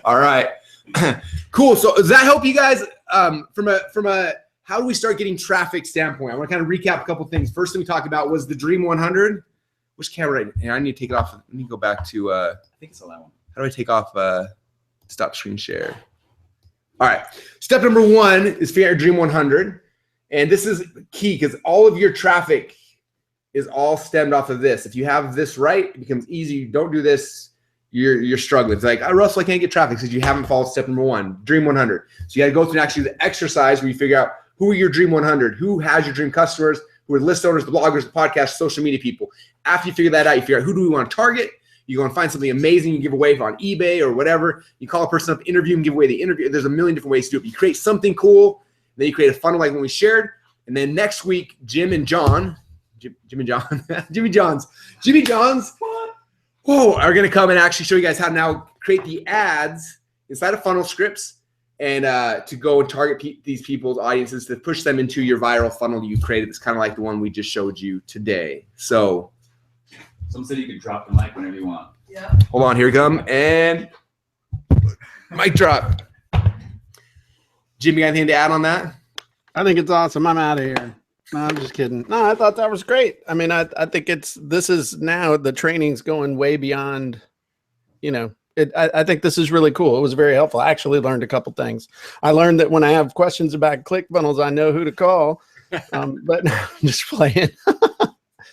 All right. Cool. So does that help you guys from a how do we start getting traffic standpoint? I want to kind of recap a couple things. First thing we talked about was the Dream 100. Which camera? Here, I need to take it off. Let me go back to. I think it's a that one. How do I take off stop screen share? All right. Step number 1 is figure out your Dream 100. And this is key because all of your traffic is all stemmed off of this. If you have this right, it becomes easy. You don't do this, you're struggling. It's like, oh, Russell, I can't get traffic because you haven't followed step number 1, Dream 100. So you got to go through and actually the exercise where you figure out who are your Dream 100, who has your dream customers, who are the list owners, the bloggers, the podcasts, social media people. After you figure that out, you figure out who do we want to target. You go and find something amazing you give away on eBay or whatever. You call a person up, interview them, give away the interview. There's a million different ways to do it. You create something cool. Then you create a funnel like when we shared. And then next week, Jimmy Johns, are going to come and actually show you guys how to now create the ads inside of funnel scripts and to go and target these people's audiences to push them into your viral funnel that you created. It's kind of like the one we just showed you today. So some said you can drop the mic whenever you want. Yeah. hold on, here we come. And mic drop. Jimmy, got anything to add on that? I think it's awesome. I'm out of here. No, I'm just kidding. No, I thought that was great. I mean, I think this is now the training's going way beyond, I think this is really cool. It was very helpful. I actually learned a couple things. I learned that when I have questions about ClickFunnels, I know who to call. But no, I'm just playing.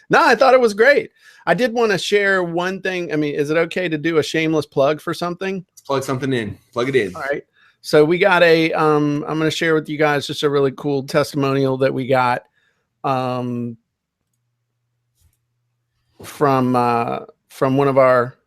No, I thought it was great. I did want to share one thing. I mean, is it okay to do a shameless plug for something? Let's plug something in. Plug it in. All right. So we got I'm going to share with you guys just a really cool testimonial that we got from one of our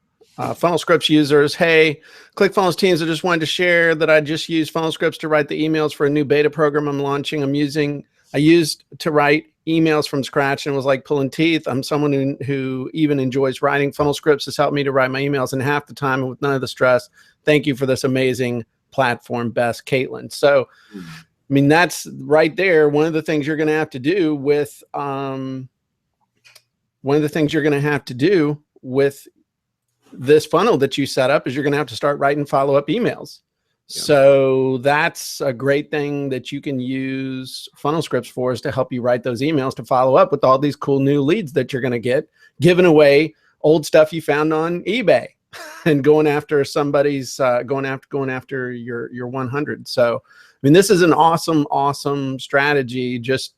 Funnel Scripts users. Hey, ClickFunnels teams, I just wanted to share that I just used Funnel Scripts to write the emails for a new beta program I'm launching. I used to write emails from scratch and it was like pulling teeth. I'm someone who even enjoys writing. Funnel Scripts has helped me to write my emails in half the time and with none of the stress. Thank you for this amazing platform, Best Caitlin. So, I mean, that's right there. One of the things you're going to have to do with this funnel that you set up is you're going to have to start writing follow-up emails. Yeah. So that's a great thing that you can use Funnel Scripts for, is to help you write those emails to follow up with all these cool new leads that you're going to get, giving away old stuff you found on eBay and going after somebody's going after your 100. So, I mean, this is an awesome strategy. Just,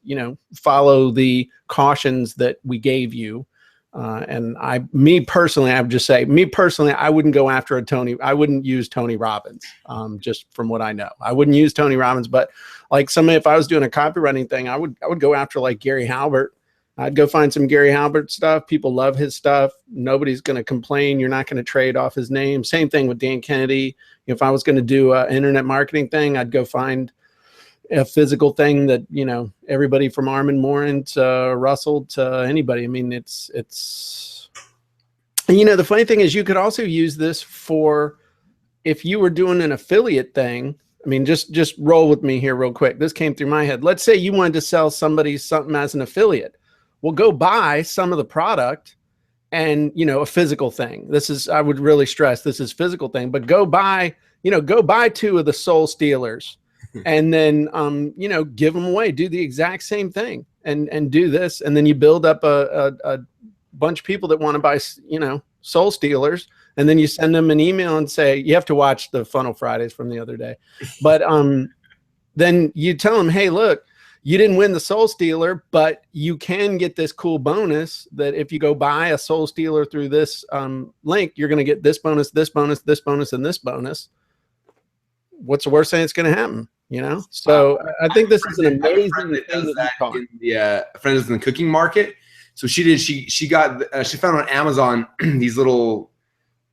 follow the cautions that we gave you. And me personally, I wouldn't go after I wouldn't use Tony Robbins, just from what I know. I wouldn't use Tony Robbins, but like if I was doing a copywriting thing, I would go after like Gary Halbert. I'd go find some Gary Halbert stuff. People love his stuff. Nobody's going to complain. You're not going to trade off his name. Same thing with Dan Kennedy. If I was going to do an internet marketing thing, I'd go find a physical thing that, everybody from Armin Morin to Russell to anybody. I mean, it's, the funny thing is you could also use this for, if you were doing an affiliate thing. I mean, just roll with me here real quick. This came through my head. Let's say you wanted to sell somebody something as an affiliate. Well, go buy some of the product and, a physical thing. I would really stress this is physical thing, but go buy 2 of the Soul Stealers and then, give them away, do the exact same thing and do this. And then you build up a bunch of people that want to buy, Soul Stealers. And then you send them an email and say, you have to watch the Funnel Fridays from the other day. But then you tell them, hey, look, you didn't win the Soul Stealer, but you can get this cool bonus that if you go buy a Soul Stealer through this link, you're going to get this bonus, this bonus, this bonus, and this bonus. What's the worst thing that's going to happen? So I think this is an amazing thing that a friend is in the cooking market. So she found on Amazon these little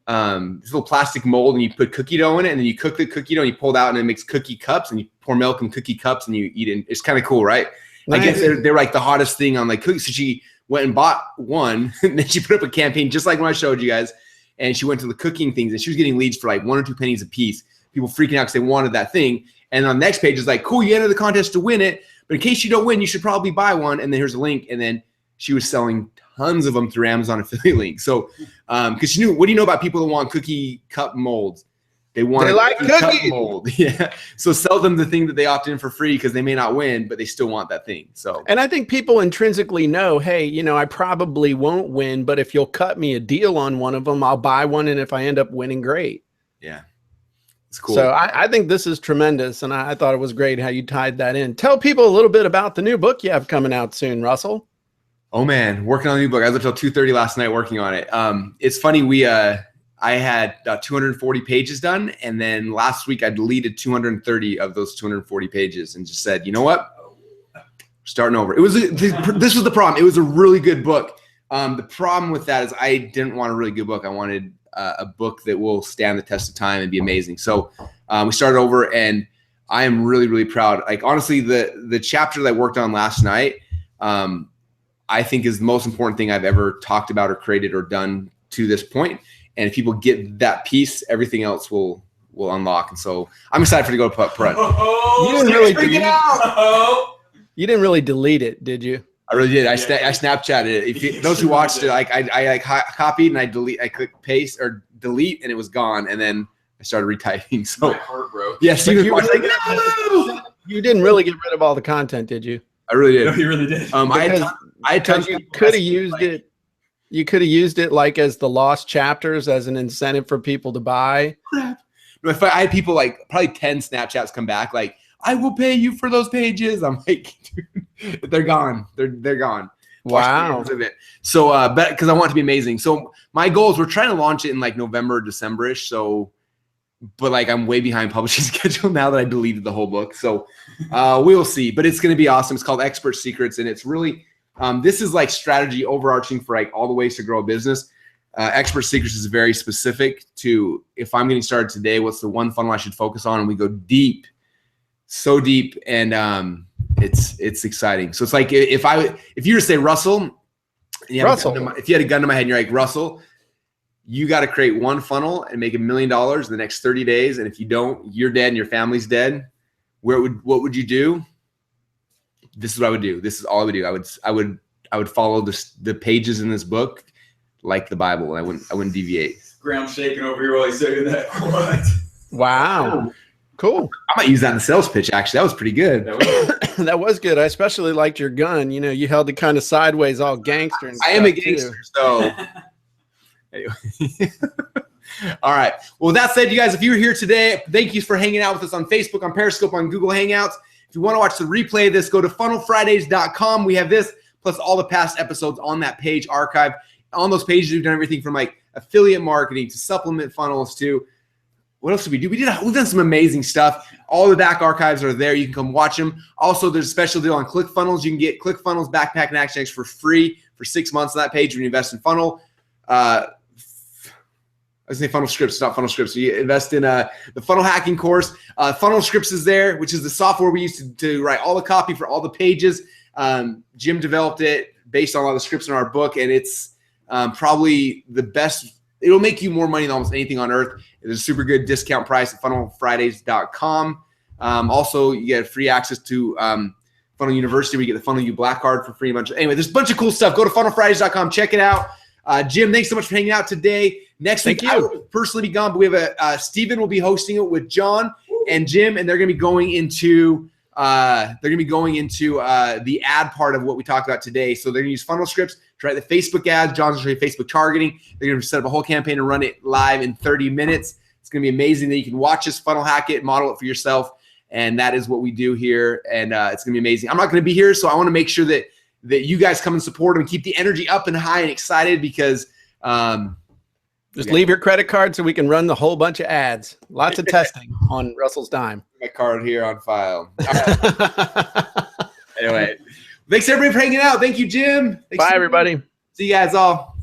plastic mold, and you put cookie dough in it, and then you cook the cookie dough and you pull it out and it makes cookie cups, and you pour milk in cookie cups and you eat it. It's kind of cool, right? Nice. I guess they're like the hottest thing on like cookies. So she went and bought one and then she put up a campaign just like when I showed you guys, and she went to the cooking things and she was getting leads for like 1 or 2 pennies a piece. People freaking out because they wanted that thing. And on the next page is like, cool, you enter the contest to win it, but in case you don't win, you should probably buy one. And then here's a link. And then she was selling tons of them through Amazon affiliate links. So, because she knew, what do you know about people that want cookie cup molds? They like cookie cup mold. Yeah. So sell them the thing that they opt in for free because they may not win, but they still want that thing. So, and I think people intrinsically know, hey, I probably won't win, but if you'll cut me a deal on one of them, I'll buy one. And if I end up winning, great. Yeah. It's cool. So I think this is tremendous. And I thought it was great how you tied that in. Tell people a little bit about the new book you have coming out soon, Russell. Oh man, working on the new book. I was up till 2:30 last night working on it. It's funny. I had 240 pages done, and then last week I deleted 230 of those 240 pages and just said, you know what? Starting over. This was the problem. It was a really good book. The problem with that is I didn't want a really good book. I wanted a book that will stand the test of time and be amazing. So we started over, and I am really, really proud. Like, honestly, the chapter that I worked on last night, I think is the most important thing I've ever talked about or created or done to this point. And if people get that piece, everything else will unlock. And so I'm excited for to go to print. You didn't really delete it, did you? I really did. I Snapchatted it. If those who watched it, I copied and I clicked paste or delete, and it was gone. And then I started retyping. So my heart broke. Yes, you didn't really get rid of all the content, did you? I really did. No, you really did. I you could have used it. You could have used it like as the lost chapters as an incentive for people to buy. Crap. If I had people like probably 10 Snapchats come back like, I will pay you for those pages. I'm like, dude, they're gone. They're gone. Wow. So, because I want it to be amazing. So my goal is we're trying to launch it in like November, December-ish. So, but like I'm way behind publishing schedule now that I deleted the whole book. So we'll see. But it's going to be awesome. It's called Expert Secrets, and it's really this is like strategy overarching for like all the ways to grow a business. Expert Secrets is very specific to if I'm getting started today, what's the one funnel I should focus on, and we go deep. So deep, and it's exciting. So it's like if you were to say Russell, if you had a gun to my head and you're like, Russell, you got to create one funnel and make $1 million in the next 30 days, and if you don't, you're dead and your family's dead. What would you do? This is what I would do. This is all I would do. I would follow the pages in this book like the Bible, and I wouldn't deviate. Ground shaking over here while he's saying that. What? Wow. Cool. I might use that in the sales pitch. Actually, that was pretty good. That was good. I especially liked your gun. You know, you held it kind of sideways, all gangster. And I am a gangster, so. Anyway. All right. Well, with that said, you guys, if you're here today, thank you for hanging out with us on Facebook, on Periscope, on Google Hangouts. If you want to watch the replay of this, go to funnelfridays.com. We have this plus all the past episodes on that page archive. On those pages, we've done everything from like affiliate marketing to supplement funnels to what else did we do? We've done some amazing stuff. All the back archives are there. You can come watch them. Also, there's a special deal on ClickFunnels. You can get ClickFunnels Backpack and Action X for free for 6 months on that page when you invest in funnel. I was saying funnel scripts, not funnel scripts. So you invest in the funnel hacking course. Funnel scripts is there, which is the software we use to write all the copy for all the pages. Jim developed it based on all the scripts in our book, and it's probably the best. It'll make you more money than almost anything on earth. It's a super good discount price at funnelfridays.com. Also, you get free access to Funnel University. We get the Funnel U Black Card for free. Anyway, there's a bunch of cool stuff. Go to funnelfridays.com. Check it out. Jim, thanks so much for hanging out today. Next week, I will personally be gone, but we have Steven will be hosting it with John and Jim, and they're going to be going into the ad part of what we talked about today. So they're going to use funnel scripts to write the Facebook ads. John's going to show you Facebook targeting. They're going to set up a whole campaign and run it live in 30 minutes. It's going to be amazing that you can watch this funnel hack it, model it for yourself. And that is what we do here. And it's going to be amazing. I'm not going to be here, so I want to make sure that you guys come and support and keep the energy up and high and excited because just leave your credit card so we can run the whole bunch of ads. Lots of testing on Russell's dime. My card here on file. Anyway, thanks everybody for hanging out. Thank you, Jim. Bye, everybody. See you guys all.